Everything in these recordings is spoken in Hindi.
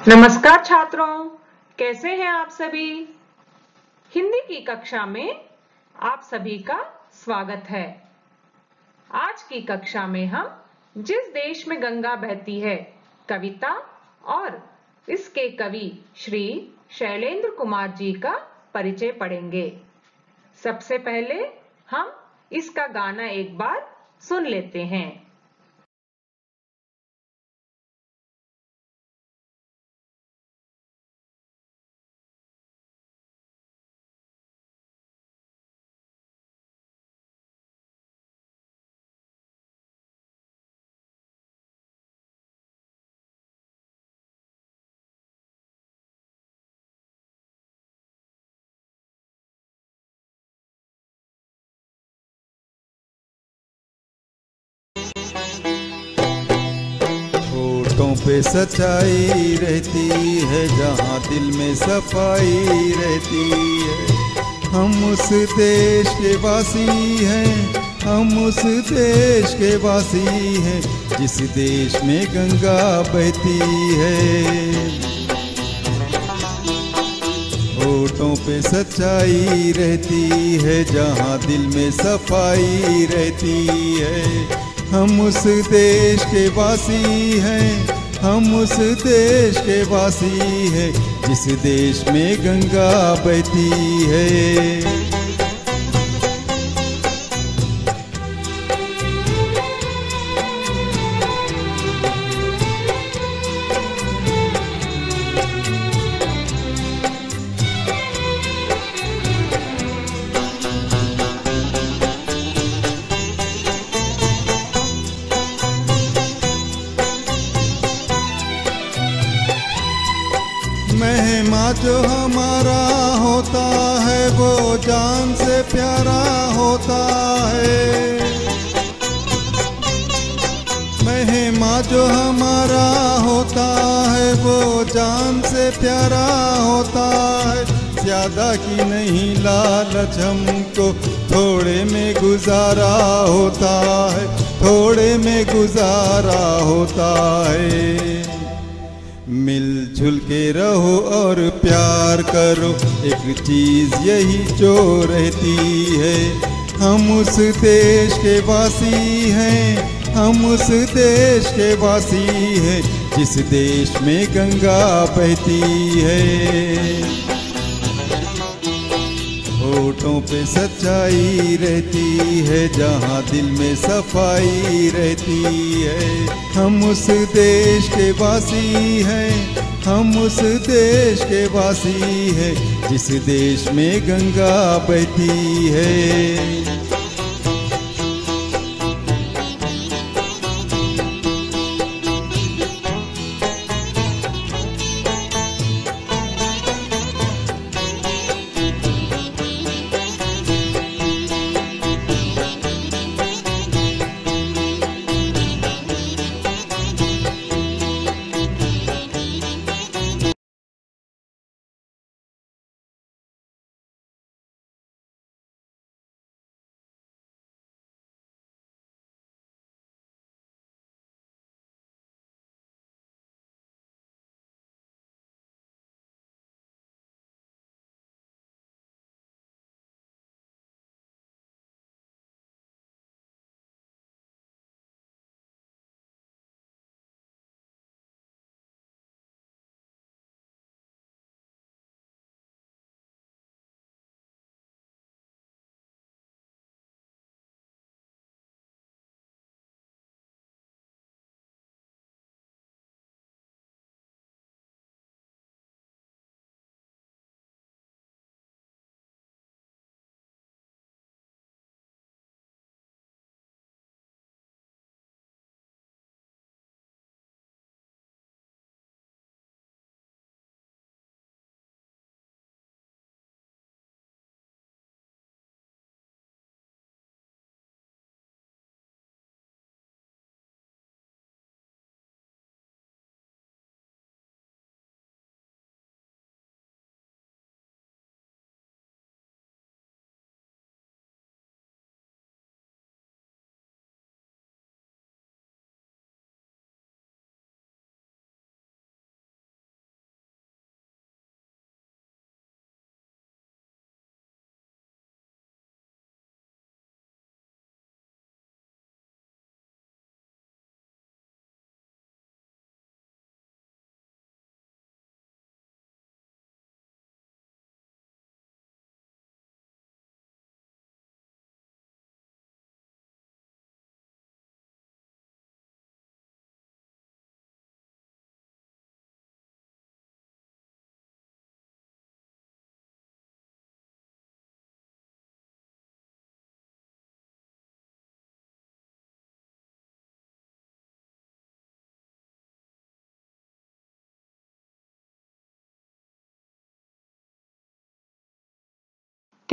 नमस्कार छात्रों, कैसे हैं आप सभी। हिंदी की कक्षा में आप सभी का स्वागत है। आज की कक्षा में हम जिस देश में गंगा बहती है कविता और इसके कवि श्री शैलेंद्र कुमार जी का परिचय पढ़ेंगे। सबसे पहले हम इसका गाना एक बार सुन लेते हैं। होठों पे सच्चाई रहती है, जहाँ दिल में सफाई रहती है। हम उस देश के वासी हैं, हम उस देश के वासी हैं, जिस देश में गंगा बहती है। होठों पे सच्चाई रहती है, जहाँ दिल में सफाई रहती है। हम उस देश के वासी हैं, हम उस देश के वासी हैं, जिस देश में गंगा बहती है। महिमा जो हमारा होता है वो जान से प्यारा होता है। महिमा जो हमारा होता है वो जान से प्यारा होता है। ज्यादा की नहीं लालच हमको, थोड़े में गुजारा होता है, थोड़े में गुजारा होता है। मिलजुल के रहो और प्यार करो, एक चीज यही जो रहती है। हम उस देश के वासी हैं, हम उस देश के वासी हैं, जिस देश में गंगा बहती है। होठों पे सच्चाई रहती है, जहाँ दिल में सफाई रहती है। हम उस देश के वासी हैं, हम उस देश के वासी हैं, जिस देश में गंगा बहती है।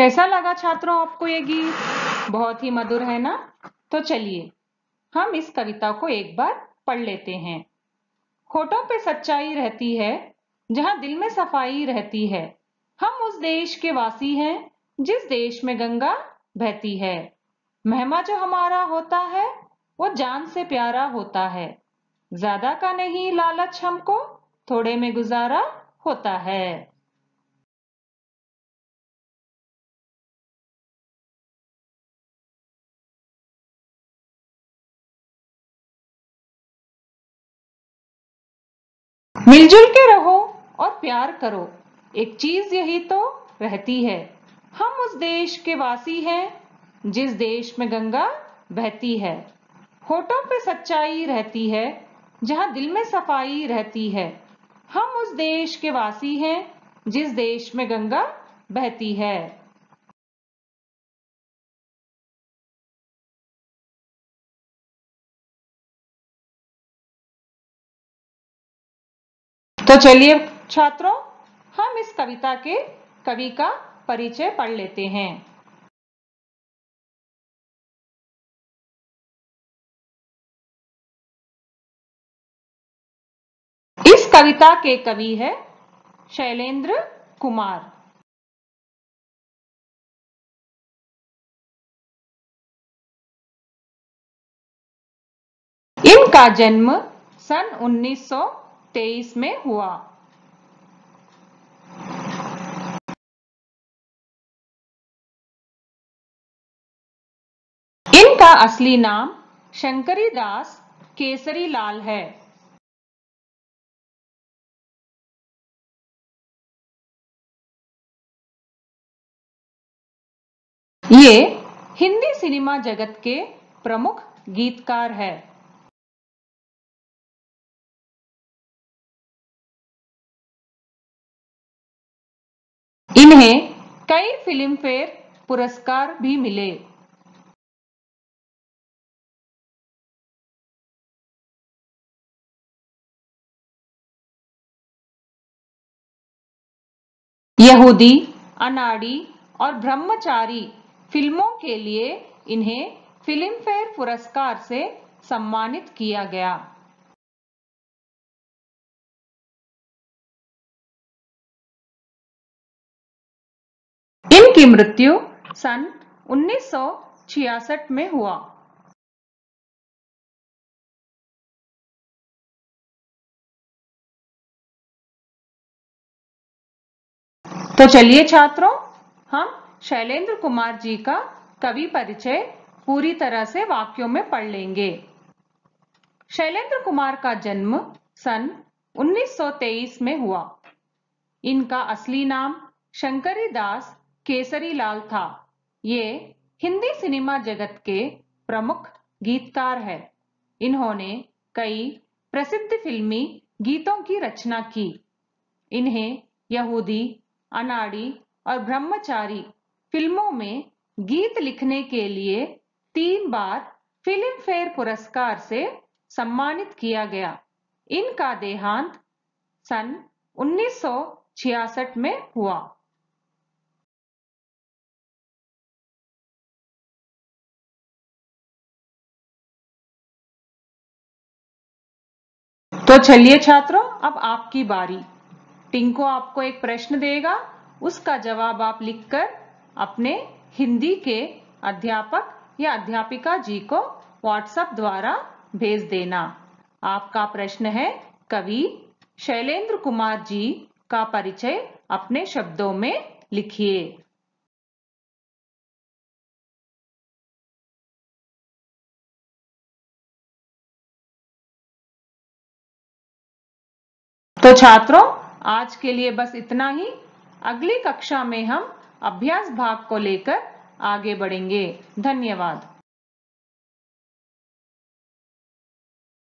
कैसा लगा छात्रों आपको ये गीत? बहुत ही मधुर है ना? तो चलिए हम इस कविता को एक बार पढ़ लेते हैं। होठों पे सच्चाई रहती है, जहां दिल में सफाई रहती है। हम उस देश के वासी हैं, जिस देश में गंगा बहती है। मेहमा जो हमारा होता है, वो जान से प्यारा होता है। ज्यादा का नहीं लालच हमको, थोड़े में गुजारा होता है। मिलजुल के रहो और प्यार करो, एक चीज यही तो रहती है। हम उस देश के वासी हैं, जिस देश में गंगा बहती है। होठों पे सच्चाई रहती है, जहां दिल में सफाई रहती है। हम उस देश के वासी हैं, जिस देश में गंगा बहती है। तो चलिए छात्रों, हम इस कविता के कवि का परिचय पढ़ लेते हैं। इस कविता के कवि है शैलेंद्र कुमार। इनका जन्म सन 1923 में हुआ। इनका असली नाम शंकरी दास केसरी लाल है। ये हिंदी सिनेमा जगत के प्रमुख गीतकार है। इन्हें कई फिल्म फेयर पुरस्कार भी मिले। यहूदी, अनाड़ी और ब्रह्मचारी फिल्मों के लिए इन्हें फिल्म फेयर पुरस्कार से सम्मानित किया गया। इनकी मृत्यु सन 1966 में हुआ। तो चलिए छात्रों, हम शैलेंद्र कुमार जी का कवि परिचय पूरी तरह से वाक्यों में पढ़ लेंगे। शैलेंद्र कुमार का जन्म सन 1923 में हुआ। इनका असली नाम शंकरी दास केसरी लाल था। ये हिंदी सिनेमा जगत के प्रमुख गीतकार है। इन्होंने कई प्रसिद्ध फिल्मी गीतों की रचना की। इन्हें यहूदी, अनाड़ी और ब्रह्मचारी फिल्मों में गीत लिखने के लिए 3 बार फिल्म फेयर पुरस्कार से सम्मानित किया गया। इनका देहांत सन 1966 में हुआ। तो चलिए छात्रों, अब आपकी बारी। टिंको आपको एक प्रश्न देगा, उसका जवाब आप लिखकर अपने हिंदी के अध्यापक या अध्यापिका जी को व्हाट्सएप द्वारा भेज देना। आपका प्रश्न है, कवि शैलेंद्र कुमार जी का परिचय अपने शब्दों में लिखिए। तो छात्रों, आज के लिए बस इतना ही। अगली कक्षा में हम अभ्यास भाग को लेकर आगे बढ़ेंगे। धन्यवाद।